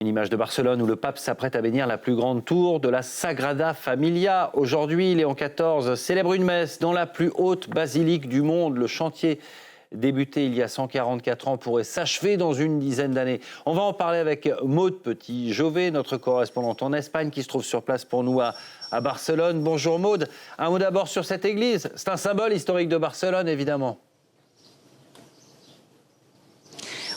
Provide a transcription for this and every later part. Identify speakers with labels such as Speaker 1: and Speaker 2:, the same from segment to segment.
Speaker 1: Une image de Barcelone où le pape s'apprête à bénir la plus grande tour de la Sagrada Familia. Aujourd'hui, Léon XIV célèbre une messe dans la plus haute basilique du monde. Le chantier débuté il y a 144 ans pourrait s'achever dans une dizaine d'années. On va en parler avec Maude Petit-Jovet, notre correspondante en Espagne, qui se trouve sur place pour nous à Barcelone. Bonjour Maude. Un mot d'abord sur cette église. C'est un symbole historique de Barcelone, évidemment.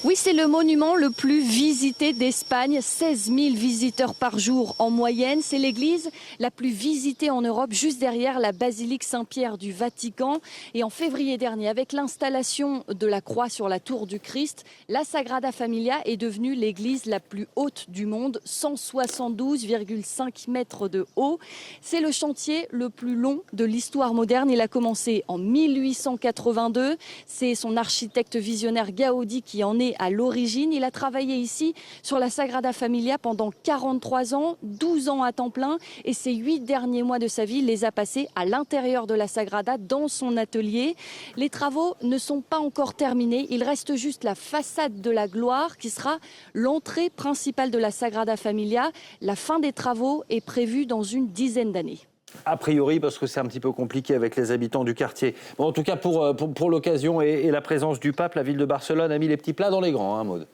Speaker 2: Oui, c'est le monument le plus visité d'Espagne, 16 000 visiteurs par jour en moyenne. C'est l'église la plus visitée en Europe, juste derrière la basilique Saint-Pierre du Vatican. Et en février dernier, avec l'installation de la croix sur la tour du Christ, la Sagrada Familia est devenue l'église la plus haute du monde, 172,5 mètres de haut. C'est le chantier le plus long de l'histoire moderne. Il a commencé en 1882. C'est son architecte visionnaire Gaudi qui en est à l'origine. Il a travaillé ici sur la Sagrada Familia pendant 43 ans, 12 ans à temps plein, et ses 8 derniers mois de sa vie les a passés à l'intérieur de la Sagrada, dans son atelier. Les travaux ne sont pas encore terminés. Il reste juste la façade de la gloire qui sera l'entrée principale de la Sagrada Familia. La fin des travaux est prévue dans une dizaine d'années.
Speaker 1: A priori, parce que c'est un petit peu compliqué avec les habitants du quartier. Bon, en tout cas, pour l'occasion et la présence du pape, la ville de Barcelone a mis les petits plats dans les grands, hein, Maude.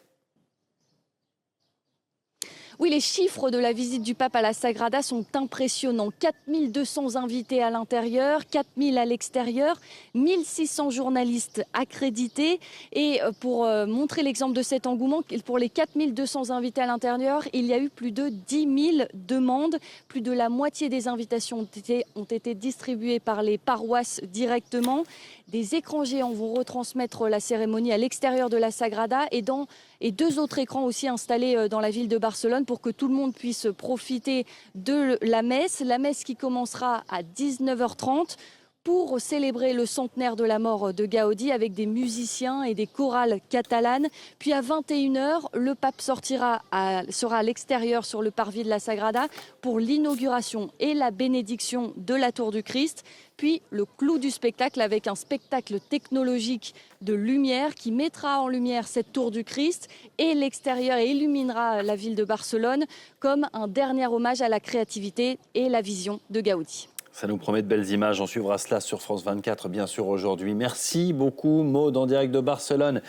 Speaker 2: Oui, les chiffres de la visite du pape à la Sagrada sont impressionnants. 4200 invités à l'intérieur, 4000 à l'extérieur, 1600 journalistes accrédités. Et pour montrer l'exemple de cet engouement, pour les 4200 invités à l'intérieur, il y a eu plus de 10 000 demandes. Plus de la moitié des invitations ont été distribuées par les paroisses directement. Des écrans géants vont retransmettre la cérémonie à l'extérieur de la Sagrada et 2 autres écrans aussi installés dans la ville de Barcelone pour que tout le monde puisse profiter de la messe. La messe qui commencera à 19h30 pour célébrer le centenaire de la mort de Gaudi avec des musiciens et des chorales catalanes. Puis à 21h, le pape sera à l'extérieur sur le parvis de la Sagrada pour l'inauguration et la bénédiction de la tour du Christ. Puis le clou du spectacle avec un spectacle technologique de lumière qui mettra en lumière cette tour du Christ et l'extérieur et illuminera la ville de Barcelone comme un dernier hommage à la créativité et la vision de Gaudi.
Speaker 1: Ça nous promet de belles images. On suivra cela sur France 24, bien sûr, aujourd'hui. Merci beaucoup, Maude, en direct de Barcelone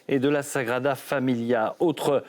Speaker 1: et de la Sagrada Familia. Autre